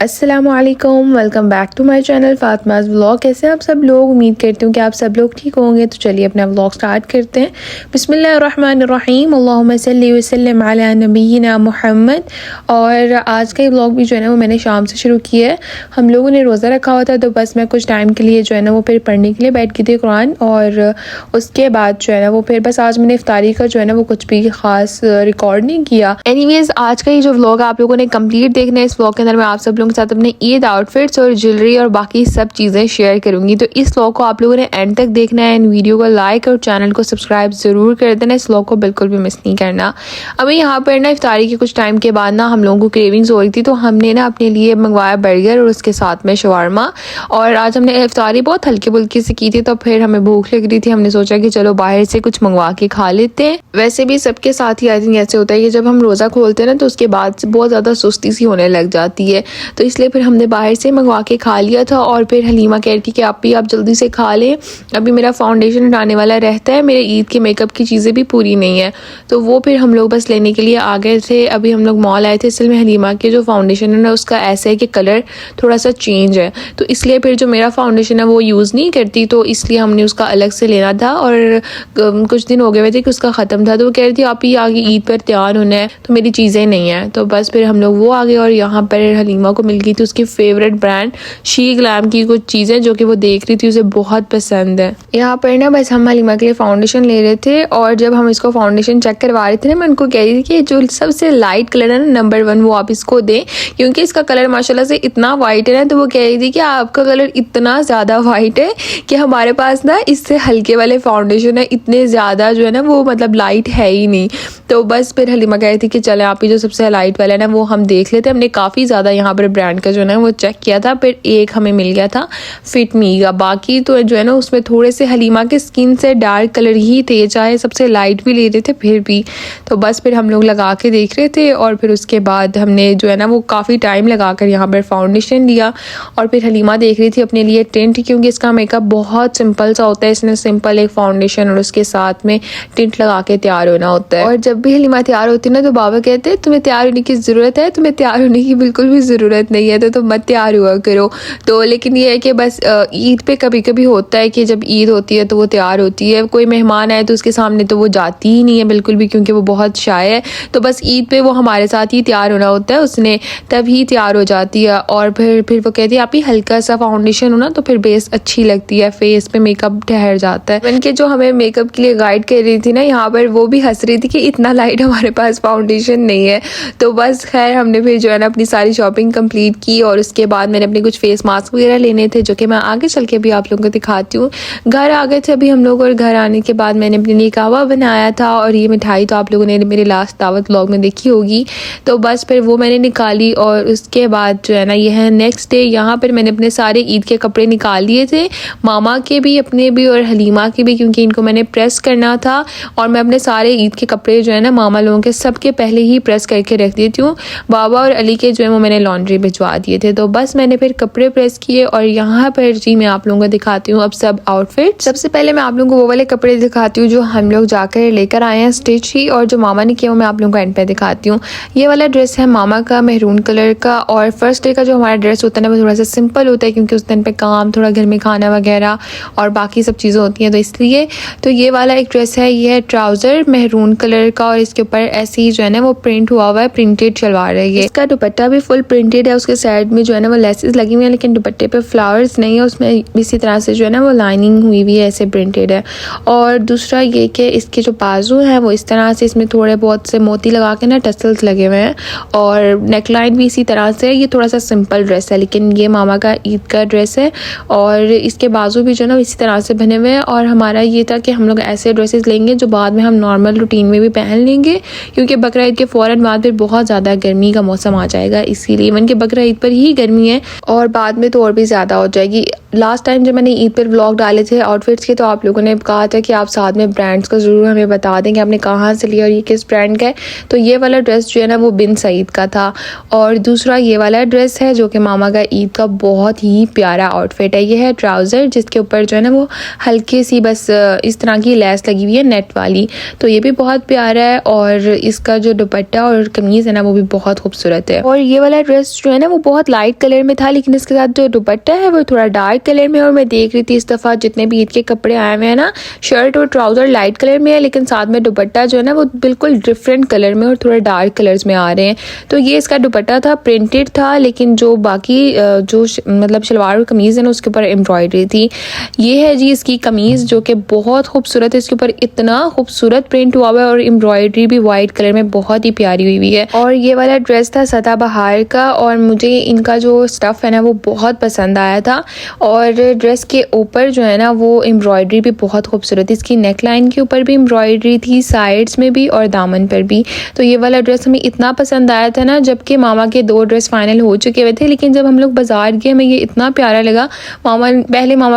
अस्सलामुअलैकुम, welcome back to my channel Fatima's vlog. कैसे आप सब लोग? उम्मीद करती हूँ कि आप सब लोग ठीक होंगे। तो चलिए अपना व्लॉग स्टार्ट करते हैं। बिस्मिल्लाहिर्रहमानिर्रहीम, अल्लाहुम्मा सल्ली व सल्लिम अला नबीना मुहम्मद। और आज का ये व्लॉग भी जो है ना वो मैंने शाम से शुरू किया है। हम लोगों ने रोज़ा रखा हुआ था, तो बस मैं कुछ टाइम के लिए जो है ना वो फिर पढ़ने के लिए बैठ गई थी कुरान। और उसके बाद जो है ना वो फिर बस आज मैंने इफ्तारी का जो है ना वो कुछ भी ख़ास रिकॉर्ड नहीं किया। एनीवेज़, आज का ये जो व्लॉग आप लोगों ने कंप्लीट देखना है, इस व्लॉग के अंदर मैं आप सब लोगों के साथ अपने ईद आउटफिट्स और ज्वेलरी और बाकी सब चीज़ें शेयर करूंगी। तो इस व्लॉग को आप लोगों ने एंड तक देखना है। एंड वीडियो को लाइक और चैनल को सब्सक्राइब ज़रूर कर देना। इस व्लॉग को बिल्कुल भी मिस नहीं करना। अभी यहाँ पर ना इफ्तारी के कुछ टाइम के बाद ना हम लोगों को क्रेविंग्स हो रही थी, तो हमने ना अपने लिए मंगवाया बर्गर और उसके साथ में शवारमा। और आज हमने इफ्तारी बहुत हल्की फुल्की से की थी, तो फिर हमें भूख लग रही थी। हमने सोचा कि चलो बाहर से कुछ मंगवा के खा लेते हैं। वैसे भी सबके साथ ही आई थिंक ऐसे होता है कि जब हम रोज़ा खोलते हैं ना तो उसके बाद से बहुत ज़्यादा सुस्ती सी होने लग जाती है। तो इसलिए फिर हमने बाहर से मंगवा के खा लिया था। और फिर हलीमा कह रही थी कि आप जल्दी से खा लें, अभी मेरा फाउंडेशन हटाने वाला रहता है, मेरे ईद के मेकअप की चीज़ें भी पूरी नहीं है। तो वो फिर हम लोग बस लेने के लिए आ गए थे। अभी हम लोग मॉल आए थे। असल में हलीमा के जो फाउंडेशन है ना उसका ऐसा है कि कलर थोड़ा सा चेंज है, तो इसलिए फिर जो मेरा फाउंडेशन है वो यूज़ नहीं करती, तो इसलिए हमने उसका अलग से लेना था। और कुछ दिन हो गए थे कि उसका ख़त्म था, तो वो कह रही थी आप ही आगे ईद पर तैयार होना है, तो मेरी चीज़ें नहीं हैं। तो बस फिर हम लोग वो आ गए। और यहाँ पर हलीमा को मिल गई थी उसकी फेवरेट ब्रांड शी ग्लैम की कुछ चीज़ें जो कि वो देख रही थी, उसे बहुत पसंद है। यहाँ पर ना बस हम हलीमा के लिए फाउंडेशन ले रहे थे। और जब हम इसको फाउंडेशन चेक करवा रहे थे ना, मैं उनको कह रही थी कि जो सबसे लाइट कलर है ना नंबर 1 वो आप इसको दें, क्योंकि इसका कलर माशाल्लाह से इतना वाइट है ना। तो वो कह रही थी कि आपका कलर इतना ज़्यादा वाइट है कि हमारे पास ना इससे हल्के वाले फाउंडेशन है, इतने ज़्यादा जो है ना वो मतलब लाइट है ही नहीं। तो बस फिर हलीमा कह रही थी कि चले आप ही जो सबसे लाइट वाला है ना वो हम देख लेते। हमने काफ़ी ज़्यादा यहाँ पर ब्रांड का जो है ना वो चेक किया था, फिर एक हमें मिल गया था फिट मी का। बाकी तो जो है ना उसमें थोड़े से हलीमा के स्किन से डार्क कलर ही थे, चाहे सबसे लाइट भी ले रहे थे फिर भी। तो बस फिर हम लोग लगा के देख रहे थे। और फिर उसके बाद हमने जो है ना वो काफ़ी टाइम लगा कर यहाँ पर फाउंडेशन लिया। और फिर हलीमा देख रही थी अपने लिए टिंट, क्योंकि इसका मेकअप बहुत सिंपल सा होता है। इसने सिंपल एक फाउंडेशन और उसके साथ में टिंट लगा के तैयार होना होता है। और जब भी हलीमा तैयार होती है ना तो बाबा कहते हैं तुम्हें तैयार होने की ज़रूरत है, तुम्हें तैयार होने की बिल्कुल भी ज़रूरत नहीं है, तो तुम मत तैयार हुआ करो। तो लेकिन ये है कि बस ईद पे कभी कभी होता है कि जब ईद होती है तो वो तैयार होती है। कोई मेहमान आए तो उसके सामने तो वो जाती ही नहीं है बिल्कुल भी, क्योंकि वो बहुत शाय है। तो बस ईद पे वो हमारे साथ ही तैयार होना होता है, उसने तभी तैयार हो जाती है। और फिर वो कहती है आप ही हल्का सा फाउंडेशन हो ना तो फिर बेस अच्छी लगती है, फेस पे मेकअप ठहर जाता है। उनके जो हमें मेकअप के लिए गाइड कर रही थी ना यहाँ पर, वो भी हंस रही थी कि इतना लाइट हमारे पास फाउंडेशन नहीं है। तो बस खैर हमने फिर जो है ना अपनी सारी शॉपिंग कंप्लीट की। और उसके बाद मैंने अपने कुछ फेस मास्क वगैरह लेने थे, जो कि मैं आगे चल के भी आप लोगों को दिखाती हूँ। घर आ गए थे अभी हम लोग, और घर आने के बाद मैंने अपने लिए कहवा बनाया था। और ये मिठाई तो आप लोगों ने मेरे लास्ट दावत व्लॉग में देखी होगी। तो बस फिर वो मैंने निकाली। और उसके बाद जो है ना ये है नेक्स्ट डे। यहाँ पर मैंने अपने सारे ईद के कपड़े निकाल लिए थे, मामा के भी, अपने भी और हलीमा के भी, क्योंकि इनको मैंने प्रेस करना था। और मैं अपने सारे ईद के कपड़े जो है ना मामा लोगों के सबके पहले ही प्रेस करके रख देती हूँ। बाबा और अली के जो है वो मैंने लॉन्ड्री भिजवा दिए थे। तो बस मैंने फिर कपड़े प्रेस किए। और यहाँ पर जी मैं आप लोगों को दिखाती हूँ अब सब आउटफिट। सबसे पहले मैं आप लोगों को वो वाले कपड़े दिखाती हूँ जो हम लोग जाकर लेकर आए हैं स्टिच ही, और जो मामा ने किया वो मैं आप लोगों को एंड पे दिखाती हूँ। ये वाला ड्रेस है मामा का, मेहरून कलर का। और फर्स्ट डे का जो हमारा ड्रेस होता है ना वो थोड़ा सा सिंपल होता है, क्योंकि उस दिन पे काम, थोड़ा घर में खाना वगैरह और बाकी सब चीज़ें होती हैं, तो इसलिए। तो ये वाला एक ड्रेस है, ये है ट्राउज़र मेहरून कलर का, और इसके ऊपर ऐसे ही जो है ना वो प्रिंट हुआ हुआ है, प्रिंटेड शलवार है ये। इसका दुपट्टा भी फुल प्रिंटेड है, उसके साइड में जो है ना वो लेसेस लगी हुई है, लेकिन दुपट्टे पे फ्लावर्स नहीं है, उसमें इसी तरह से जो है ना वो लाइनिंग हुई हुई है, ऐसे प्रिंटेड है। और दूसरा ये कि इसके जो बाजू हैं वो इस तरह से, इसमें थोड़े बहुत से मोती लगा के ना टसल्स लगे हुए हैं। और नेकलाइन भी इसी तरह से है। ये थोड़ा सा सिंपल ड्रेस है, लेकिन ये मामा का ईद का ड्रेस है। और इसके बाजू भी जो है ना इसी तरह से बने हुए हैं। और हमारा ये था कि हम लोग ऐसे ड्रेसेस लेंगे जो बाद में हम नॉर्मल रूटीन में भी पहन लेंगे, क्योंकि बकरा ईद के फ़ौरन बाद फिर बहुत ज़्यादा गर्मी का मौसम आ जाएगा, इसीलिए इवन के बकरा ईद पर ही गर्मी है और बाद में तो और भी ज़्यादा हो जाएगी। लास्ट टाइम जब मैंने ईद पर व्लॉग डाले थे आउटफिट्स के, तो आप लोगों ने कहा था कि आप साथ में ब्रांड्स का ज़रूर हमें बता दें कि आपने कहाँ से लिया और ये किस ब्रांड का है। तो ये वाला ड्रेस जो है ना वो बिन सईद का था, और दूसरा ये वाला ड्रेस है जो कि मामा का ईद का बहुत ही प्यारा आउटफिट है। ये है ट्राउज़र जिसके ऊपर जो है ना वो हल्की सी बस इस तरह की लेस लगी हुई है नेट वाली, तो ये भी बहुत प्यारा है। और इसका जो दुपट्टा और कमीज़ है ना वो भी बहुत खूबसूरत है। और ये वाला ड्रेस जो है ना वो बहुत लाइट कलर में था, लेकिन इसके साथ जो दुपट्टा है वो थोड़ा डार्क कलर में। और मैं देख रही थी इस दफ़ा जितने भी ईद के कपड़े आए हुए हैं ना, शर्ट और ट्राउज़र लाइट कलर में है, लेकिन साथ में दुपट्टा जो है ना वो बिल्कुल डिफरेंट कलर में और थोड़ा डार्क कलर्स में आ रहे हैं। तो ये इसका दुपट्टा था, प्रिंटेड था, लेकिन जो बाकी जो मतलब शलवार और कमीज़ है ना उसके ऊपर एम्ब्रॉयडरी थी। ये है जी इसकी कमीज़ जो कि बहुत खूबसूरत है, इसके ऊपर इतना खूबसूरत प्रिंट हुआ हुआ है और एम्ब्रॉयडरी भी वाइट कलर में बहुत ही प्यारी हुई हुई है। और ये वाला ड्रेस था सदाबहार का, और मुझे इनका जो स्टफ़ है ना वो बहुत पसंद आया था। और ड्रेस के ऊपर जो है ना वो एम्ब्रॉयडरी भी बहुत खूबसूरत, इसकी नेक लाइन के ऊपर भी एम्ब्रॉयडरी थी, साइड्स में भी और दामन पर भी। तो ये वाला ड्रेस हमें इतना पसंद आया था ना, जबकि मामा के 2 ड्रेस फाइनल हो चुके हुए थे, लेकिन जब हम लोग बाजार गए हमें ये इतना प्यारा लगा। मामा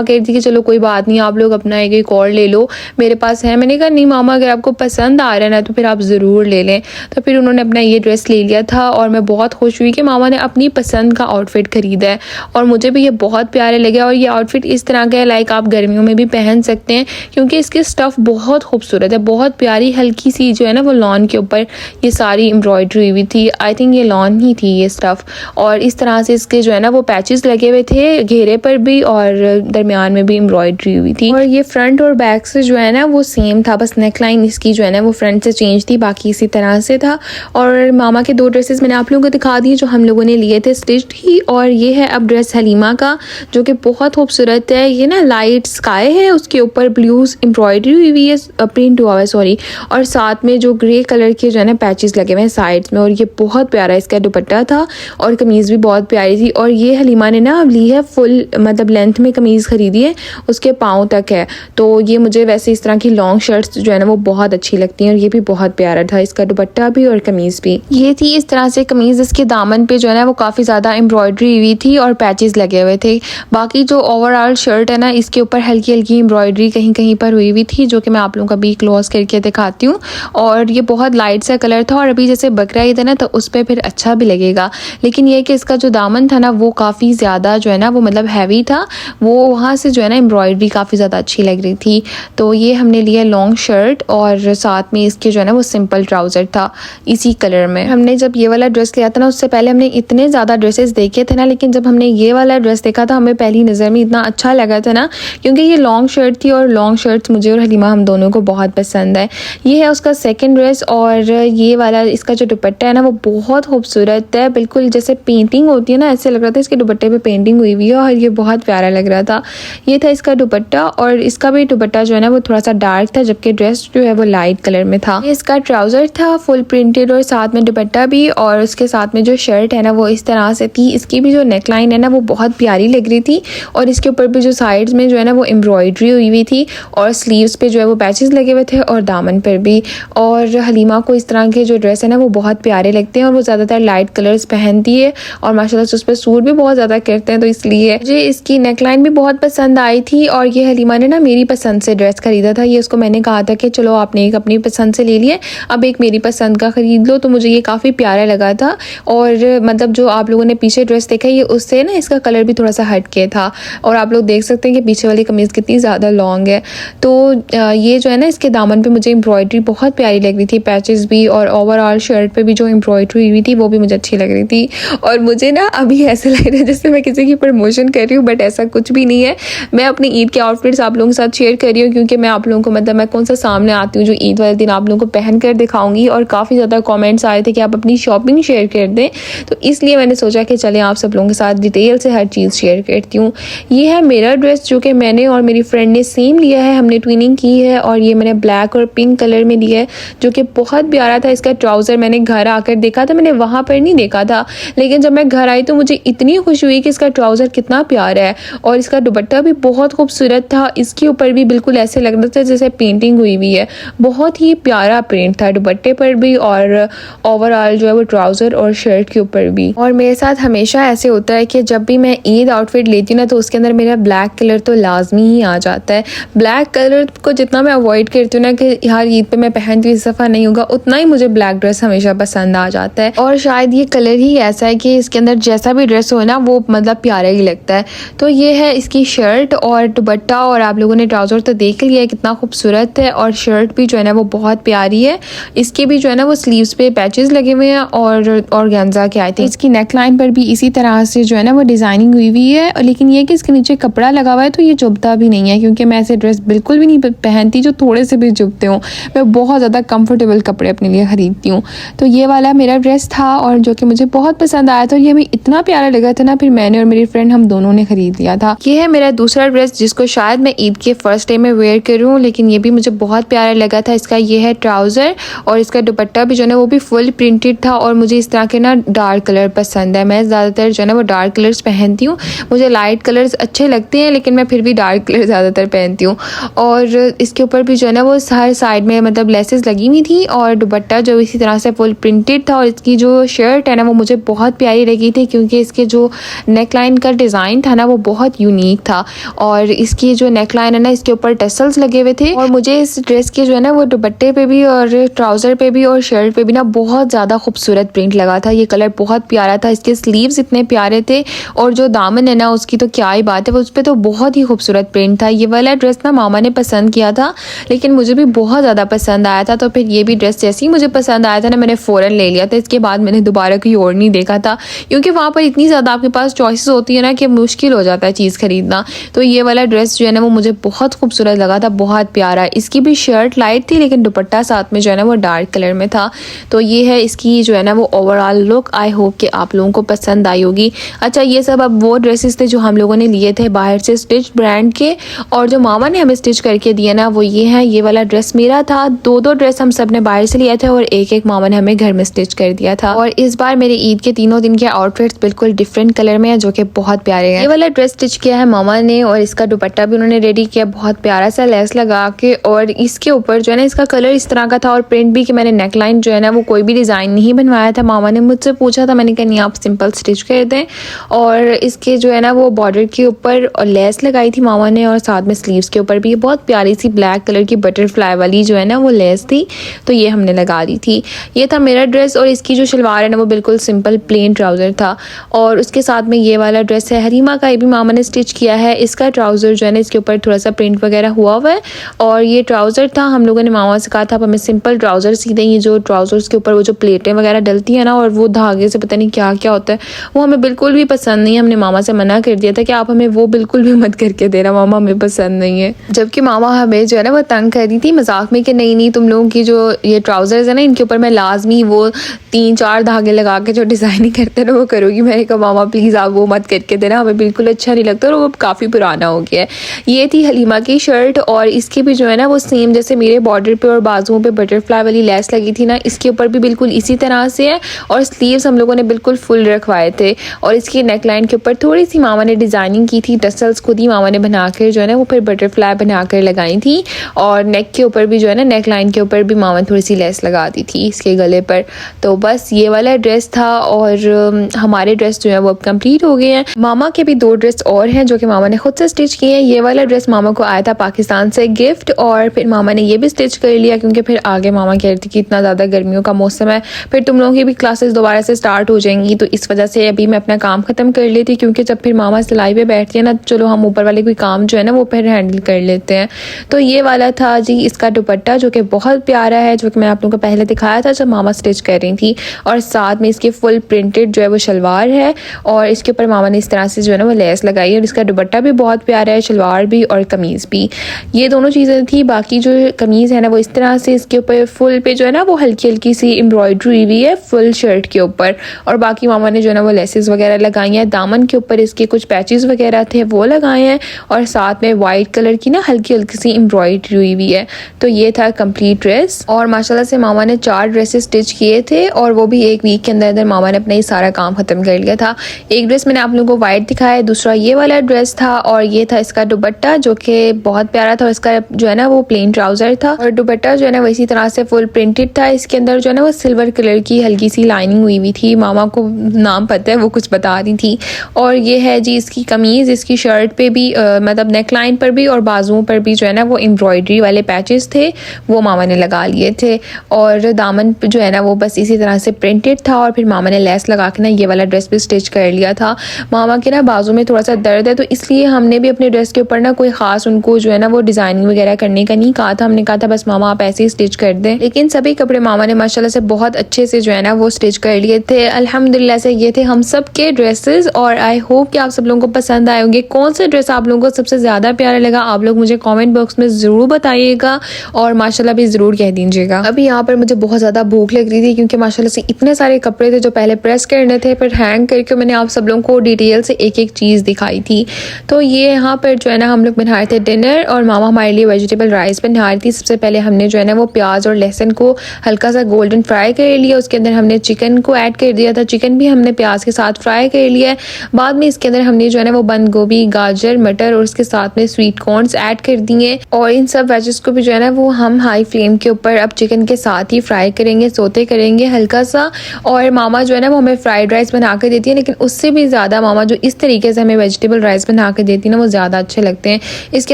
कह रही थी कि चलो कोई बात नहीं, आप लोग अपना एक और ले लो, मेरे पास है। मैंने कहा नहीं मामा, अगर आपको पसंद आ रहा है ना तो फिर आप ज़रूर ले लें। तो फिर उन्होंने अपना ये ड्रेस ले लिया था, और मैं बहुत खुश हुई कि मामा ने अपनी पसंद का आउटफिट ख़रीदा है, और मुझे भी ये बहुत प्यारे लगे। और ये आउटफिट इस तरह का है लाइक आप गर्मियों में भी पहन सकते हैं, क्योंकि इसकी स्टफ़ बहुत खूबसूरत है, बहुत प्यारी हल्की सी जो है ना वो लॉन के ऊपर ये सारी एम्ब्रॉयडरी हुई थी। आई थिंक ये लॉन ही थी ये स्टफ़, और इस तरह से इसके जो है ना वो पैचेस लगे हुए थे घेरे पर भी और दरमियान में भी एम्ब्रॉयडरी हुई थी। और ये फ्रंट और बैक से जो है ना वो सेम था, बस नेक लाइन इसकी जो है ना वो फ्रंट से चेंज थी, बाकी इसी तरह से था। और मामा के 2 ड्रेसेस मैंने आप लोगों को दिखा दिए जो हम लोगों ने लिए थे स्टिच्ड ही। और ये है अब ड्रेस हलीमा का जो कि बहुत खूबसूरत है। ये ना लाइट स्काई है, उसके ऊपर ब्लूज एम्ब्रॉयडरी हुई हुई है, प्रिंट हुआ हुआ है सॉरी, और साथ में जो ग्रे कलर के जो है ना पैचेस लगे हुए हैं साइड्स में। और ये बहुत प्यारा इसका दुपट्टा था, और कमीज़ भी बहुत प्यारी थी। और ये हलीमा ने ना अब ली है फुल मतलब लेंथ में कमीज़ खरीदी है, उसके पाँव तक है। तो ये मुझे वैसे इस तरह की लॉन्ग शर्ट्स जो है ना वो बहुत अच्छी लगती हैं, और ये भी बहुत प्यारा था इसका दुपट्टा भी और कमीज़ भी। ये थी इस तरह से कमीज़, इसके दामन पे जो है ना वो काफ़ी ज़्यादा एम्ब्रॉयडरी हुई थी और पैचेस लगे हुए थे। बाकी जो ओवरऑल शर्ट है ना इसके ऊपर हल्की हल्की एम्ब्रॉयडरी कहीं कहीं पर हुई हुई थी, जो कि मैं आप लोगों का भी क्लोज करके दिखाती हूँ। और ये बहुत लाइट सा कलर था, और अभी जैसे बकरा ईद है ना तो उस पर फिर अच्छा भी लगेगा। लेकिन ये कि इसका जो दामन था ना वो काफ़ी ज़्यादा जो है ना वो मतलब हैवी था, वो वहाँ से जो है ना एम्ब्रॉयडरी काफ़ी ज़्यादा अच्छी लग रही थी। तो ये हमने लिया लॉन्ग शर्ट, और साथ में इसके जो है ना वो सिंपल ट्राउज़र था इसी कलर में। हमने जब ये वाला ड्रेस लिया था ना उससे पहले हमने इतने ज़्यादा ड्रेसेस देखे थे ना, लेकिन जब हमने ये वाला ड्रेस देखा था हमें पहली नज़र में इतना अच्छा लगा था ना, क्योंकि ये लॉन्ग शर्ट थी, और लॉन्ग शर्ट्स मुझे और हलीमा हम दोनों को बहुत पसंद है। ये है उसका सेकंड ड्रेस, और ये वाला इसका जो दुपट्टा है ना वो बहुत खूबसूरत है, बिल्कुल जैसे पेंटिंग होती है ना ऐसे लग रहा था इसके दुपट्टे पे पेंटिंग हुई हुई है, और ये बहुत प्यारा लग रहा था। ये था इसका दुपट्टा, और इसका भी दुपट्टा जो है ना वो थोड़ा सा डार्क था, जबकि ड्रेस जो है वो लाइट कलर में था। ये इसका ट्राउज़र था फुल प्रिंटेड, और साथ में दुपट्टा भी, और उसके साथ में जो शर्ट है ना वो इस तरह से थी। इसकी भी जो नेक लाइन है ना वो बहुत प्यारी लग रही थी, और इसके ऊपर भी जो साइड्स में जो है ना वो एम्ब्रॉयडरी हुई हुई थी, और स्लीव्स पे जो है वो पैचेस लगे हुए थे, और दामन पर भी। और हलीमा को इस तरह के जो ड्रेस है ना वो बहुत प्यारे लगते हैं, और वो ज़्यादातर लाइट कलर्स पहनती है, और माशाल्लाह से उस पर सूट भी बहुत ज़्यादा करते हैं, तो इसलिए मुझे इसकी नेक लाइन भी बहुत पसंद आई थी। और ये हलीमा ने ना मेरी पसंद से ड्रेस खरीदा था, ये उसको मैंने कहा था कि चलो आपने एक अपनी पसंद से ले लिया, अब एक मेरी पसंद का ख़रीद लो। तो मुझे ये काफ़ी प्यारा लगा था, और मतलब जो आप लोगों ने पीछे ड्रेस देखा ये उससे ना इसका कलर भी थोड़ा सा हट के था, और आप लोग देख सकते हैं कि पीछे वाली कमीज़ कितनी ज़्यादा लॉन्ग है। तो ये जो है ना इसके दामन पे मुझे एम्ब्रॉयडरी बहुत प्यारी लग रही थी, पैचेस भी, और ओवरऑल शर्ट पे भी जो एम्ब्रॉयडरी हुई थी वो भी मुझे अच्छी लग रही थी। और मुझे ना अभी ऐसा लग रहा है जैसे मैं किसी की प्रमोशन कर रही हूँ, बट ऐसा कुछ भी नहीं है। मैं अपनी ईद के आउटफिट्स आप लोगों के साथ शेयर कर रही हूँ, क्योंकि मैं आप लोगों को मतलब मैं कौन सा सामने आती हूँ जो ईद वाले दिन आप लोगों को पहन कर दिखाऊंगी। और काफ़ी ज़्यादा कमेंट्स आए थे कि आप अपनी शॉपिंग शेयर कर दें, तो इसलिए मैंने सोचा कि चलें आप सब लोगों के साथ डिटेल से हर चीज़ शेयर करती हूँ। ये है मेरा ड्रेस जो कि मैंने और मेरी फ्रेंड ने सेम लिया है, हमने ट्विनिंग की है, और ये मैंने ब्लैक और पिंक कलर में लिया है जो कि बहुत प्यारा था। इसका ट्राउज़र मैंने घर आकर देखा था, मैंने वहाँ पर नहीं देखा था, लेकिन जब मैं घर आई तो मुझे इतनी खुशी हुई कि इसका ट्राउज़र कितना प्यारा है। और इसका दुपट्टा भी बहुत खूबसूरत था, इसके ऊपर भी बिल्कुल ऐसे लग रहा था जैसे पेंटिंग हुई हुई है, बहुत ही प्यारा प्रिंट था दुपट्टे पर भी, और ओवरऑल जो है वो ट्राउज़र और शर्ट के ऊपर भी। और मेरे साथ हमेशा ऐसे होता है कि जब भी मैं ईद आउटफिट लेती हूँ ना तो उसके अंदर मेरा ब्लैक कलर तो लाजमी ही आ जाता है। ब्लैक कलर को जितना मैं अवॉइड करती हूँ ना कि यार ईद पे मैं पहनती हूँ इस दफ़ा नहीं होगा, उतना ही मुझे ब्लैक ड्रेस हमेशा पसंद आ जाता है। और शायद ये कलर ही ऐसा है कि इसके अंदर जैसा भी ड्रेस हो ना वो मतलब प्यारा ही लगता है। तो ये है इसकी शर्ट और दुपट्टा, और आप लोगों ने ट्राउज़र तो देख लिया है कितना खूबसूरत है, और शर्ट भी जो है ना वो बहुत प्यारी है। इसके भी जो है ना वो स्लीव्स पे पैचेस लगे हुए हैं और ऑर्गेन्जा के आए थे। इसकी नेक लाइन पर भी इसी तरह से जो है ना वो डिज़ाइनिंग हुई हुई है, लेकिन ये कि इसके नीचे कपड़ा लगा हुआ है तो ये चुभता भी नहीं है, क्योंकि मैं ऐसे ड्रेस बिल्कुल भी नहीं पहनती जो थोड़े से भी चुभते हों। मैं बहुत ज़्यादा कंफर्टेबल कपड़े अपने लिए ख़रीदती हूँ। तो ये वाला मेरा ड्रेस था और जो कि मुझे बहुत पसंद आया था, और ये हमें इतना प्यारा लगा था ना, फिर मैंने और मेरी फ्रेंड हम दोनों ने ख़रीद लिया था। ये है मेरा दूसरा ड्रेस जिसको शायद मैं ईद के फर्स्ट डे में वेयर करूँ, लेकिन ये भी मुझे बहुत प्यारा लगा था। इसका ये है ट्राउज़र और इसका दुपट्टा भी जो है ना वो भी फुल प्रिंटेड था, और मुझे इस तरह के ना डार्क कलर पसंद है। मैं ज़्यादातर जो है ना वो डार्क कलर्स पहनती हूँ, मुझे लाइट कलर्स अच्छे लगते हैं लेकिन मैं फिर भी डार्क कलर ज़्यादातर पहनती हूँ। और इसके ऊपर भी जो है ना वो हर साइड में मतलब लेसेस लगी हुई थी, और दुपट्टा जो इसी तरह से फुल प्रिंटेड था। और इसकी जो शर्ट है ना वो मुझे बहुत प्यारी लगी थी, क्योंकि इसके जो नेक लाइन का डिज़ाइन था ना वो बहुत यूनिक था, और इसकी जो नेक लाइन है ना इसके ऊपर टसल्स लगे हुए थे। और मुझे इस ड्रेस के जो है ना वो दुपट्टे पे भी और ट्राउज़र पे भी और शर्ट पे भी ना बहुत ज़्यादा खूबसूरत प्रिंट लगा था। ये कलर बहुत प्यारा था, इसके स्लीव्स इतने प्यारे थे, और जो दामन है ना उसकी तो क्या ही बात है, वो उस पर तो बहुत ही खूबसूरत प्रिंट था। ये वाला ड्रेस ना मामा ने पसंद किया था, लेकिन मुझे भी बहुत ज़्यादा पसंद आया था। तो फिर ये भी ड्रेस जैसे ही मुझे पसंद आया था ना मैंने फ़ौरन ले लिया था। इसके बाद मैंने दोबारा कोई और नहीं देखा था, क्योंकि वहाँ पर इतनी ज़्यादा आपके पास चॉइसेस होती है ना कि मुश्किल हो जाता है चीज़ ख़रीदना। तो ये वाला ड्रेस जो है ना वो मुझे बहुत खूबसूरत लगा था, बहुत प्यारा। इसकी भी शर्ट लाइट थी लेकिन दुपट्टा साथ में जो है ना वो डार्क कलर में था। तो ये है इसकी जो है ना वो ओवरऑल लुक। आई होप कि आप लोगों को पसंद आई होगी। अच्छा, ये सब अब वो ड्रेसेस थे जो हम लोगों ने लिए थे बाहर से स्टिच ब्रांड के, और जो मामा ने हमें स्टिच करके दिया ना वो ये है। ये वाला ड्रेस मेरा था, दो ड्रेस हम सब ने बाहर से लिया था और एक मामा ने हमें घर में स्टिच कर दिया था। और इस बार मेरे ईद के तीनों दिन के आउटफिट्स बिल्कुल डिफरेंट कलर में है जो कि बहुत प्यारे हैं। ये वाला ड्रेस स्टिच किया है मामा ने, और इसका दुपट्टा भी उन्होंने रेडी किया बहुत प्यारा सा लेस लगा के, और इसके ऊपर जो है ना इसका कलर इस तरह का था और प्रिंट भी कि मैंने नेक लाइन जो है ना वो कोई भी डिज़ाइन नहीं बनवाया था। मामा ने मुझसे पूछा था, मैंने कहा नहीं आप सिंपल स्टिच कर दें। और इसके जो है ना वो बॉर्डर के ऊपर लेस लगाई थी मामा ने, और साथ में स्लीव्स के ऊपर भी बहुत प्यारी सी ब्लैक कलर की बटरफ्लाई वाली जो है ना वो लेस थी, तो ये हमने लगा दी थी। ये था मेरा ड्रेस, और इसकी जो शलवार है ना वो बिल्कुल सिंपल प्लेन ट्राउज़र था, और उसके साथ में ये वाला ड्रेस है हरीमा का, ये भी मामा ने स्टिच किया है। इसका ट्राउज़र जो है ना इसके ऊपर थोड़ा सा प्रिंट वगैरह हुआ हुआ है, और ये ट्राउज़र था। हम लोगों ने मामा से कहा था हमें सिंपल ट्राउज़र सी दें, ये जो ट्राउज़र्स के ऊपर वो जो प्लेटें वगैरह डलती है ना और वो धागे से पता नहीं क्या क्या होता है, वो हमें बिल्कुल भी पसंद नहीं है। हमने मामा से मना कर दिया था कि आप हमें वो बिल्कुल भी मत करके देना, मामा हमें पसंद नहीं है। जबकि मामा हमें जो है ना वो तंग कर रही थी मजाक में कि नहीं तुम लोगों की जो ये ट्राउज़र्स है ना इनके ऊपर मैं लाजमी वो 3-4 धागे लगा के जो डिज़ाइनिंग करते ना वो करूँगी। मैंने कहा मामा प्लीज़ आप वो मत करके देना, हमें बिल्कुल अच्छा नहीं लगता, और वो काफ़ी पुराना हो गया है। ये थी हलीमा की शर्ट, और इसकी भी जो है ना वो सेम जैसे मेरे बॉर्डर पे और बाजुओं पे बटरफ्लाई वाली लेस लगी थी ना, इसके ऊपर भी बिल्कुल इसी तरह से है, और स्लीव्स हम लोगों ने बिल्कुल फुल रखवाए थे। और इसकी नेक लाइन के ऊपर थोड़ी सी मामा ने डिज़ाइनिंग की थी, टसल्स खुद ही मामा ने बना कर जो है ना वो फिर बटरफ्लाई बना कर लगाई थी, और नेक के ऊपर भी जो है ना नेक लाइन के ऊपर भी मामा थोड़ी सी लेस लगा दी थी इसके गले पर। तो बस ये वाला ड्रेस था, और हमारे ड्रेस जो है वो अब कंप्लीट हो गए हैं। मामा के भी 2 ड्रेस और हैं जो कि मामा ने खुद से स्टिच किए हैं। ये वाला ड्रेस मामा को आया था पाकिस्तान से गिफ्ट, और फिर मामा ने ये भी स्टिच कर लिया, क्योंकि फिर आगे मामा कह रही थी कि इतना ज़्यादा गर्मियों का मौसम है, फिर तुम लोगों की भी क्लासेस दोबारा से स्टार्ट हो जाएंगी, तो इस वजह से अभी मैं अपना काम ख़त्म कर लेती, क्योंकि जब फिर मामा सिलाई पे बैठती है ना चलो हम ऊपर वाले कोई काम जो है ना वो फिर हैंडल कर लेते हैं। तो ये वाला था जी इसका दुपट्टा जो कि बहुत प्यारा है, जो कि मैं आप लोगों को पहले दिखाया था जब मामा स्टिच कर रही थी, और साथ में इसकी फुल प्रिंटेड जो है वो शलवार है, और इसके ऊपर मामा ने इस तरह से जो है ना वो लेस लगाई है, और इसका दुपट्टा भी बहुत प्यारा है, शलवार भी और कमीज़ भी, ये दोनों चीज़ें थी। बाकी जो कमीज़ है ना वो इस तरह से इसके ऊपर फुल पे जो है ना वो हल्की हल्की सी एम्ब्रॉयडरी हुई है फुल शर्ट के ऊपर, और बाकी मामा ने जो है ना वो लेसेस वगैरह लगाई हैं। दामन के ऊपर इसके कुछ पैचेस वगैरह थे वो लगाए हैं, और साथ में वाइट कलर की ना हल्की हल्की सी एम्ब्रॉयडरी हुई हुई है। तो ये था कंप्लीट ड्रेस, और माशाल्लाह से मामा ने 4 ड्रेसेस स्टिच किए थे, और वो भी एक वीक के अंदर मामा ने अपना ये सारा काम खत्म कर लिया था। एक ड्रेस मैंने आप लोगों को वाइट दिखाया, दूसरा ये वाला ड्रेस था, और ये था इसका दुपट्टा जो कि बहुत प्यारा था, और इसका जो है ना वो प्लेन ट्राउजर था, और दुपट्टा जो है ना वो इसी तरह से फुल प्रिंटेड था। इसके अंदर जो है ना वो सिल्वर कलर की हल्की सी लाइनिंग हुई हुई थी, मामा को नाम पता है वो कुछ बता रही थी। और ये है जी इसकी कमीज़, इसकी शर्ट पे भी मतलब नेक लाइन पर भी और बाजुओं पर भी जो है ना वो एम्ब्रॉयडरी वाले पैचेस थे, वो मामा ने लगा लिए थे। और दामन जो है ना वो बस इसी तरह से प्रिंटेड था और फिर मामा ने लेस लगा के ना ये वाला ड्रेस भी स्टिच कर लिया था। मामा के ना बाजू में थोड़ा सा दर्द है, तो इसलिए हमने भी अपने ड्रेस के ऊपर ना कोई ख़ास उनको जो है ना वो डिज़ाइनिंग वगैरह करने का नहीं कहा था। हमने कहा था बस मामा आप ऐसे ही स्टिच कर दें, लेकिन सभी कपड़े मामा ने माशाल्लाह से बहुत अच्छे से जो है ना वो स्टिच कर लिए थे। अल्हम्दुलिल्लाह से ये थे हम सब के ड्रेसेस और आई होप कि आप सब लोगों को पसंद आए होंगे। कौन सा ड्रेस आप लोगों को सबसे ज़्यादा प्यारा लगा आप लोग मुझे कमेंट बॉक्स में ज़रूर बताइएगा और माशाल्लाह भी ज़रूर कह दीजिएगा। अभी यहाँ पर मुझे बहुत ज़्यादा भूख लग रही थी क्योंकि माशाल्लाह से इतने सारे कपड़े थे जो पहले प्रेस करने थे, फिर हैंग करके मैंने आप सब लोगों को डिटेल से एक एक चीज़ दिखाई थी। तो ये यहाँ पर जो है ना हम लोग बना रहे थे डिनर और मामा हमारे लिए वेजिटेबल राइस बना रही थी। सबसे पहले हमने जो है ना वो प्याज और लहसुन को हल्का सा गोल्डन फ्राई कर लिया, उसके अंदर हमने चिकन को ऐड कर दिया था, चिकन भी हमने प्याज के साथ फ्राई कर लिया है। बाद में इसके अंदर हमने जो है ना वो बंद गोभी, गाजर, मटर और उसके साथ में स्वीट कॉर्न्स ऐड कर दिए और इन सब वेजेस को भी जो है ना वो हम हाई फ्लेम के ऊपर अब चिकन के साथ ही फ्राई करेंगे, सोते करेंगे हल्का सा। और मामा जो है ना वो हमें फ्राइड राइस बना के देती है, लेकिन उससे भी ज़्यादा मामा जो इस तरीके से हमें वेजिटेबल राइस बना के देती है ना वो ज़्यादा अच्छे लगते हैं। इसके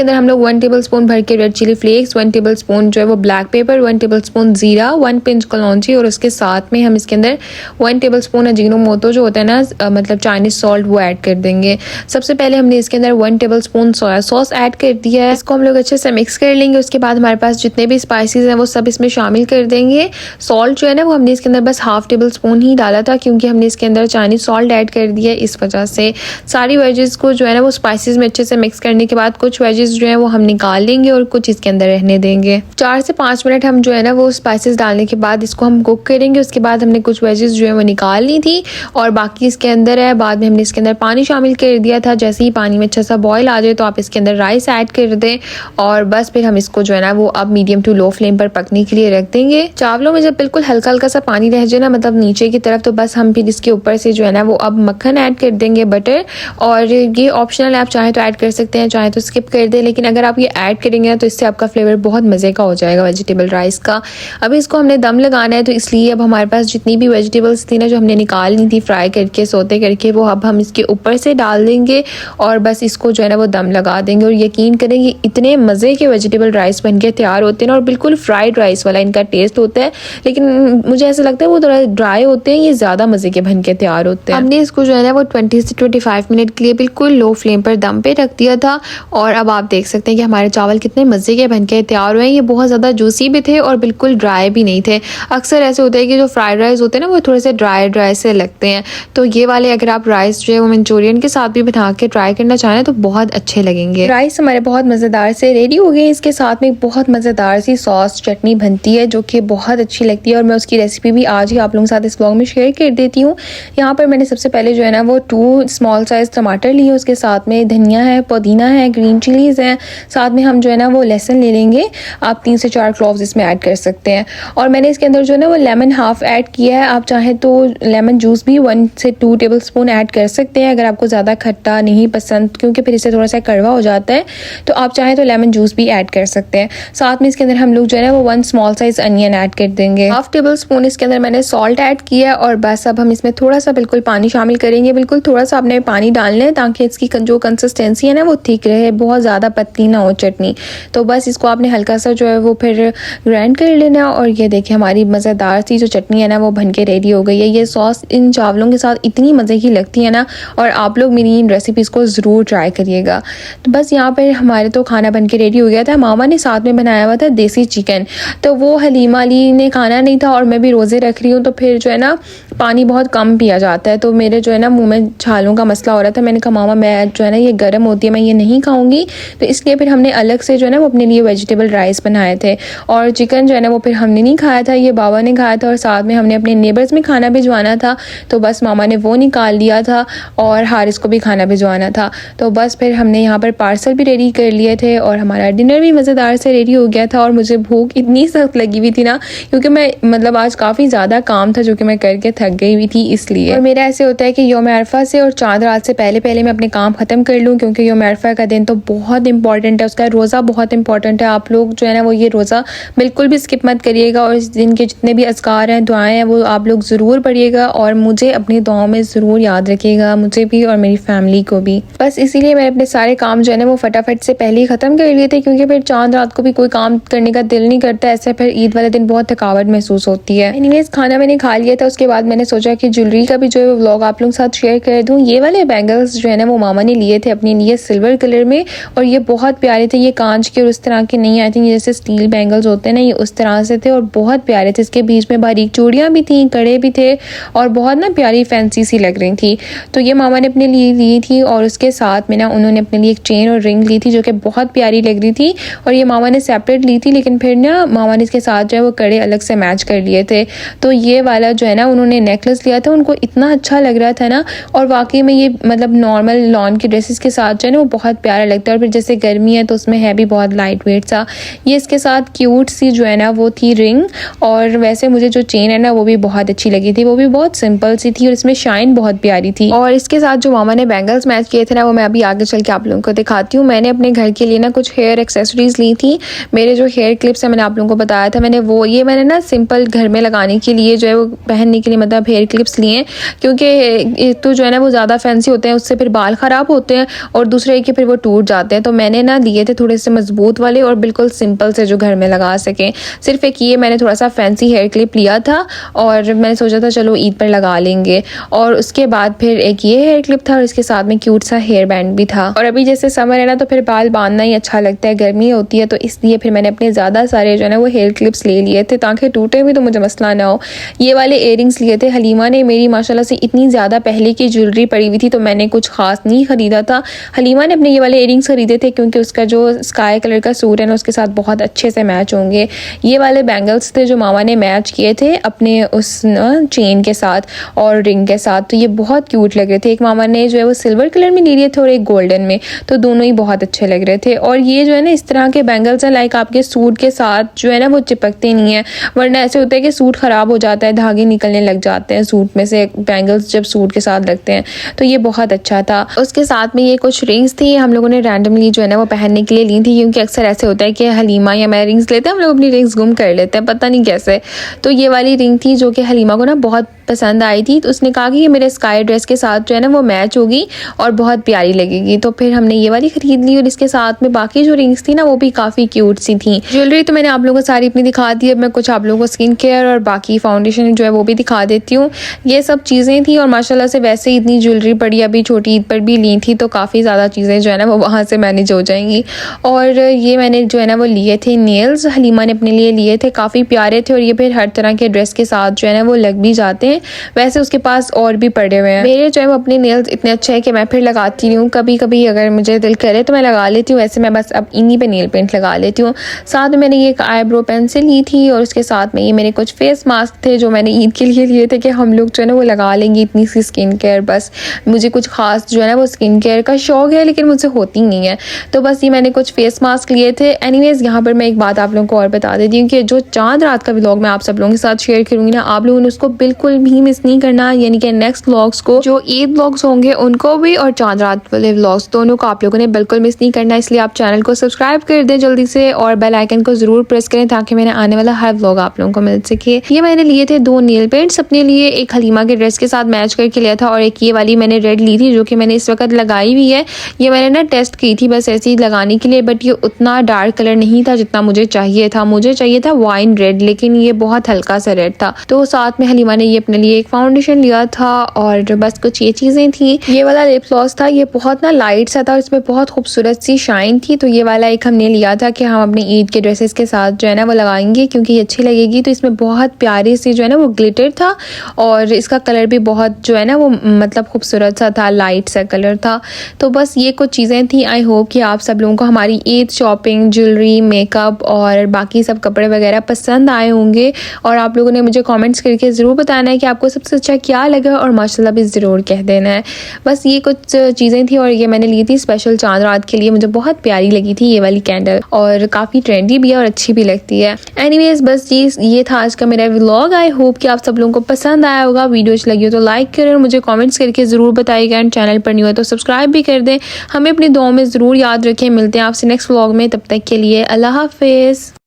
अंदर हम लोग 1 टेबल स्पून भर के red chilli flakes, 1 tablespoon जो है वो ब्लैक पेपर, 1 टेबल स्पून ज़ीरा, 1 पिंच कलौंजी और उसके साथ में हम इसके अंदर 1 टेबल स्पून अजीनोमोटो जो होता है ना मतलब चाइनीज सॉल्ट वो ऐड कर देंगे। सबसे पहले हमने इसके अंदर 1 table spoon soya sauce add कर दिया है, इसको हम लोग अच्छे से मिक्स कर लेंगे। उसके बाद हमारे पास जितने भी स्पाइसेस हैं वो सब इसमें शामिल कर देंगे। सॉल्ट जो है ना वो हमने इसके अंदर बस हाफ टेबल स्पून ही डाला था क्योंकि हमने इसके अंदर चाइनीज सॉल्ट ऐड कर दिया है, इस वजह से। सारी वेजेस को जो है ना वो स्पाइसेस में अच्छे से मिक्स करने के बाद कुछ वेजेस जो है वो हम निकाल लेंगे और कुछ इसके अंदर रहने देंगे। 4 से 5 मिनट हम जो है ना वो स्पाइसेस डालने के बाद इसको हम कुक करेंगे। उसके बाद हमने कुछ वेजेस जो है वो निकाल ली थी और बाकी इसके अंदर है। बाद में हमने इसके अंदर पानी शामिल कर दिया था। जैसे ही पानी में अच्छा सा बॉयल आ जाए तो आप इसके अंदर राइस ऐड कर दें और बस फिर हम इसको जो है ना वो अब मीडियम टू लो फ्लेम पर पकने के लिए रख देंगे। चावलों में जब बिल्कुल हल्का हल्का सा पानी रह जाए ना मतलब नीचे की तरफ, तो बस हम फिर इसके ऊपर से जो है ना वो अब मक्खन ऐड कर देंगे, बटर। और ये ऑप्शनल है, आप चाहें तो ऐड कर सकते हैं, चाहें तो स्किप कर दें, लेकिन अगर आप ये ऐड करेंगे ना तो इससे आपका फ्लेवर बहुत मज़े का हो जाएगा वेजिटेबल राइस का। अभी इसको हमने दम लगाना है, तो इसलिए अब हमारे पास जितनी भी वेजिटेबल्स थी ना जो हमने निकाल ली थी फ्राई करके, सोते करके, वो अब हम इसके ऊपर से डाल देंगे और बस इसको जो है ना वो दम लगा देंगे। और यकीन करेंगे इतने मज़े के वेजिटेबल राइस बन के तैयार होते हैं और बिल्कुल फ्राइड राइस वाला इनका टेस्ट होता है, लेकिन मुझे ऐसा लगता है वो थोड़ा ड्राई होते हैं, ये ज़्यादा मज़े के बन के तैयार होते हैं। हमने इसको जो है ना वो 20 से 25 मिनट के लिए बिल्कुल लो फ्लेम पर दम पे रख दिया था और अब आप देख सकते हैं कि हमारे चावल कितने मज़े के बन के तैयार हुए हैं। ये बहुत ज़्यादा जूसी भी थे और बिल्कुल ड्राई भी नहीं थे। अक्सर ऐसे होता है कि जो फ्राइड राइस होते हैं ना वो थोड़े से ड्राई से लगते हैं, तो ये वाले अगर आप राइस जो है वो मंचूरियन के साथ भी बना के ट्राई करना चाहें तो बहुत अच्छे लगेंगे। राइस हमारे बहुत मज़ेदार से रेडी हो गए। इसके साथ में बहुत मज़ेदार सी सॉस चटनी बनती है जो कि बहुत अच्छी लगती है और मैं उसकी रेसिपी भी आज ही आप लोगों के साथ इस व्लॉग में शेयर कर देती हूँ। यहाँ पर मैंने सबसे पहले जो है ना वो 2 स्मॉल साइज़ टमाटर लिए, उसके साथ में धनिया है, पुदीना है, ग्रीन चिलीज़ हैं, साथ में हम जो है ना वो लहसुन ले लेंगे। आप 3 से 4 क्लोव्स इसमें ऐड कर सकते हैं और मैंने इसके अंदर जो है ना वो लेमन हाफ ऐड किया है। आप चाहें तो लेमन जूस भी 1 से 2 टेबल स्पून ऐड कर सकते हैं अगर आपको ज़्यादा खट्टा नहीं पसंद, क्योंकि फिर इससे थोड़ा सा कड़वा हो जाता है, तो आप चाहें तो लेमन जूस भी ऐड कर सकते हैं। साथ में इसके अंदर हम लोग जो है ना वो 1 स्मॉल साइज़ अनियन ऐड कर देंगे। हाफ टेबल स्पून इसके अंदर मैंने सॉल्ट ऐड किया और बस अब हम इसमें थोड़ा सा बिल्कुल पानी शामिल करेंगे। बिल्कुल थोड़ा सा आपने पानी डालना है ताकि इसकी जो कंसिस्टेंसी है ना वो ठीक रहे, बहुत ज़्यादा पतली ना हो चटनी। तो बस इसको आपने हल्का सा जो है वो फिर ग्राइंड कर लेना और ये देखिए हमारी मज़ेदार सी जो चटनी है ना वो बन के रेडी हो गई है। ये सॉस इन चावलों के साथ इतनी मज़े की लगती है ना, और आप लोग मेरी इन रेसिपीज़ को ज़रूर ट्राई करिएगा। तो बस यहाँ पर हमारे तो खाना बन के रेडी हो गया था। मामा ने साथ में बनाया हुआ था देसी चिकन, तो वो हलीमा अली ने खाना नहीं था और मैं भी रोज़े रख रही हूँ, तो फिर जो है ना पानी बहुत कम पिया जाता है, तो मेरे जो है ना मुंह में छालों का मसला हो रहा था। मैंने कहा मामा मैं जो है ना ये गर्म होती है, मैं ये नहीं खाऊंगी, तो इसलिए फिर हमने अलग से जो है ना वो अपने लिए वेजिटेबल राइस बनाए थे और चिकन जो है ना वो फिर हमने नहीं खाया था, ये बाबा ने खाया था और साथ में हमने अपने नेबर्स में खाना भिजवाना था, तो बस मामा ने वो निकाल लिया था और हारिस को भी खाना भिजवाना था। तो बस फिर हमने यहाँ पर पार्सल भी रेडी कर लिए थे और हमारा डिनर भी मज़ेदार से रेडी हो गया था। और मुझे भूख इतनी सख्त लगी हुई थी ना, क्योंकि मैं मतलब आज काफ़ी ज़्यादा काम था जो कि मैं करके थक गई हुई थी इसलिए। और मेरा ऐसे होता है कि यौम अरफा से और चांद रात से पहले मैं अपने काम ख़त्म कर लूँ, क्योंकि यौम अरफा का दिन तो बहुत इंपॉर्टेंट है, उसका रोज़ा बहुत इंपॉर्टेंट है। आप लोग जो है ना वो ये रोज़ा बिल्कुल भी स्किप मत करिएगा और इस दिन के जितने भी अज़कार हैं, दुआएं हैं, वो आप लोग ज़रूर पढ़िएगा और मुझे अपनी दुआओं में ज़रूर याद रखिएगा, मुझे भी और मेरी फैमिली को भी। बस इसीलिए मैंने अपने सारे काम जो है ना वो फटाफट से पहले ही ख़त्म कर लिए थे, क्योंकि फिर चांद रात को भी कोई काम करने का दिल नहीं करता, ऐसे फिर ईद वाले दिन बहुत थकावट महसूस होती है। एनीवेज खाना मैंने खा लिया था, उसके बाद मैंने सोचा कि ज्वेलरी का भी जो है व्लॉग आप लोगों के साथ शेयर कर दूँ। ये वाले बैंगल्स जो है ना वो मामा ने लिए थे अपने लिए सिल्वर कलर में, और ये बहुत प्यारे थे। ये कांच के और उस तरह के नहीं, आई थिंक जैसे स्टील बैंगल्स होते हैं ना, ये उस तरह से थे और बहुत प्यारे थे। इसके बीच में बारीक चूड़ियाँ भी थी, कड़े भी थे और बहुत ना प्यारी फैंसी सी लग रही थी। तो ये मामा ने अपने लिए ली थी, और उसके साथ में ना उन्होंने अपने लिए एक चेन और रिंग ली थी जो कि बहुत प्यारी लग रही थी, और ये मामा ने सेपरेट ली थी, लेकिन फिर ना मामा ने इसके साथ जो है वो कड़े अलग से मैच कर लिए थे। तो ये वाला जो है ना उन्होंने नेकलेस लिया था, उनको इतना अच्छा लग रहा था ना, और वाकई में ये मतलब नॉर्मल लॉन की ड्रेसेस के साथ जो है ना वो बहुत प्यारा लगता है। और फिर जैसे गर्मी है तो उसमें है भी बहुत लाइट वेट सा। ये इसके साथ क्यूट सी जो है ना वो थी रिंग, और वैसे मुझे जो चेन है ना वो भी बहुत अच्छी लगी थी, वो भी बहुत सिंपल सी थी और इसमें शाइन बहुत प्यारी थी। और इसके साथ जो मामा ने बैंगल्स मैच किए थे ना वो मैं अभी आगे चल के आप लोगों को दिखाती हूँ। मैंने अपने घर के लिए ना कुछ हेयर एक्सेसरीज ली थी। मेरे जो हेयर क्लिप्स है मैंने आप लोगों को बताया था, मैंने ना सिंपल घर में लगाने के लिए जो है वो पहनने के लिए मतलब हेयर क्लिप्स लिए, क्योंकि तो जो है ना वो ज़्यादा फैंसी होते हैं, उससे फिर बाल ख़राब होते हैं और दूसरे कि फिर वो टूट जाते हैं। तो मैंने ना लिए थे थोड़े से मजबूत वाले और बिल्कुल सिंपल से जो घर में लगा सकें। सिर्फ एक ये मैंने थोड़ा सा फैंसी हेयर क्लिप लिया था और मैंने सोचा था चलो ईद पर लगा लेंगे। और उसके बाद फिर एक ये हेयर क्लिप था और इसके साथ में क्यूट सा हेयर बैंड भी था। और अभी जैसे समर है ना तो फिर बाल बांधना ही अच्छा लगता है, गर्मी होती है, तो इसलिए फिर मैंने अपने ज़्यादा सारे जो है ना वो हेयर क्लिप्स ले लिए थे ताकि टूटे भी तो मुझे मसला ना हो। ये वाले इयररिंग्स लिए थे। हलीमा ने मेरी माशाल्लाह से इतनी ज़्यादा पहले की ज्वेलरी पड़ी हुई थी तो मैंने कुछ खास नहीं ख़रीदा था। हलीमा ने अपने ये वाले इयररिंग्स खरीदे थे क्योंकि उसका जो स्काई कलर का सूट है ना उसके साथ बहुत अच्छे से मैच होंगे। ये वाले बैंगल्स थे जो मामा ने मैच किए थे अपने उस चेन के साथ और रिंग के साथ, तो ये बहुत क्यूट लग रहे थे। एक मामा ने जो है वो सिल्वर कलर में ले लिए थे और एक गोल्डन में, तो दोनों ही बहुत अच्छे लग रहे थे। और ये जो है ना इस तरह के बैंगल्स हैं लाइक आपके सूट के साथ जो है ना वो चिपकते नहीं है, वरना ऐसे होता है कि सूट ख़राब हो जाता है, धागे निकलने लग जाते हैं सूट में से बैंगल्स जब सूट के साथ लगते हैं। तो ये बहुत अच्छा था। उसके साथ में ये कुछ रिंग्स थी, हम लोगों ने रैंडमली जो है ना वो पहनने के लिए ली थी, क्योंकि अक्सर ऐसे होता है कि हलीमा या मैं रिंग्स लेते हैं, हम लोग अपनी रिंग्स गुम कर लेते हैं पता नहीं कैसे। तो ये वाली रिंग थी जो कि हलीमा को ना बहुत पसंद आई थी, तो उसने कहा कि ये मेरे स्काई ड्रेस के साथ जो है ना वो मैच होगी और बहुत प्यारी लगेगी, तो फिर हमने ये वाली खरीद ली। और इसके साथ में बाकी जो रिंग्स थी ना वो भी काफ़ी क्यूट सी थी। ज्वेलरी तो मैंने आप लोगों को सारी अपनी दिखा दी, अब मैं कुछ आप लोगों को स्किन केयर और बाकी फाउंडेशन जो है वो भी दिखा देती हूँ। ये सब चीज़ें थी और माशाल्लाह से वैसे ही इतनी ज्वेलरी पड़ी, अभी छोटी ईद पर भी ली थी तो काफ़ी ज़्यादा चीज़ें जो है ना वो वहाँ से मैनेज हो जाएंगी। और ये मैंने जो है ना वो लिए थे नेल्स, हलीमा ने अपने लिए लिए थे, काफ़ी प्यारे थे और ये फिर हर तरह के ड्रेस के साथ जो है ना वो लग भी जाते हैं। वैसे उसके पास और भी पड़े हुए हैं। मेरे जो है वो अपने नेल्स इतने अच्छे हैं कि मैं फिर लगाती हूँ, कभी कभी अगर मुझे दिल करे तो मैं लगा लेती हूँ, वैसे मैं बस अब इन्हीं पे नेल पेंट लगा लेती हूँ। साथ में मैंने ये एक आईब्रो पेंसिल ली थी और उसके साथ में ये मेरे कुछ फेस मास्क थे जो मैंने ईद के लिए लिए थे कि हम लोग जो है ना वो लगा लेंगे इतनी सी स्किन केयर। बस मुझे कुछ खास जो है ना वो स्किन केयर का शौक है लेकिन मुझसे होती नहीं है, तो बस ये मैंने कुछ फेस मास्क लिए थे। एनीवेज यहाँ पर मैं एक बात आप लोगों को और बता देती हूँ कि जो चांद रात का व्लॉग मैं आप सब लोगों के साथ शेयर करूँगी ना, आप लोगों ने उसको बिल्कुल भी मिस नहीं करना, यानी कि नेक्स्ट व्लॉग्स को जो ईद व्लॉग्स होंगे उनको भी और चांद रात वाले व्लॉग्स दोनों को आप लोगों ने बिल्कुल मिस नहीं करना। इसलिए आप चैनल को सब्सक्राइब कर दें जल्दी से और बेल आइकन को जरूर प्रेस करें ताकि मैंने आने वाला हर व्लॉग आप लोगों को मिल सके। ये मैंने लिए थे 2 नेल पेंट्स अपने लिए, एक हलीमा के ड्रेस के साथ मैच करके लिया था और एक ये वाली मैंने रेड ली थी जो कि मैंने इस वक्त लगाई हुई है। ये मैंने ना टेस्ट की थी बस ऐसे ही लगाने के लिए, बट ये उतना डार्क कलर नहीं था जितना मुझे चाहिए था। मुझे चाहिए था वाइन रेड, लेकिन ये बहुत हल्का सा रेड था। तो साथ में हलीमा ने ये अपने लिए एक फाउंडेशन लिया था और बस कुछ ये चीज़ें थी। ये वाला लिप ग्लॉस था, ये बहुत ना लाइट सा था, इसमें बहुत खूबसूरत सी शाइन थी, तो ये वाला एक हमने लिया था कि हम अपनी ईद के ड्रेसेस के साथ जो है ना वो लगाएंगे क्योंकि ये अच्छी लगेगी। तो इसमें बहुत प्यारी सी जो है ना वो ग्लिटर था और इसका कलर भी बहुत जो है ना वो मतलब खूबसूरत सा था, लाइट सा कलर था। तो बस ये कुछ चीज़ें थी। आई होप कि आप सब लोगों को हमारी ईद शॉपिंग, ज्वेलरी, मेकअप और बाकी सब कपड़े वगैरह पसंद आए होंगे और आप लोगों ने मुझे कमेंट्स करके ज़रूर बताना है कि आपको सबसे अच्छा क्या लगा और माशाल्लाह भी ज़रूर कह देना है। बस ये कुछ चीज़ें थी और ये मैंने ली थी स्पेशल चांद रात के लिए, मुझे बहुत प्यारी लगी थी ये वाली कैंडल और काफ़ी ट्रेंडी भी है और अच्छी भी लगती है। एनीवेज बस ये था आज का मेरा व्लॉग। आई होप कि आप सब लोगों को पसंद आया होगा। वीडियो अच्छी लगी हो तो लाइक करें और मुझे कमेंट्स करके ज़रूर बताइएगा एंड चैनल पर न्यू है तो सब्सक्राइब भी कर दें। हमें अपनी दुआओं में ज़रूर याद रखें। मिलते हैं आपसे नेक्स्ट व्लॉग में, तब तक के लिए अल्लाह हाफिज़।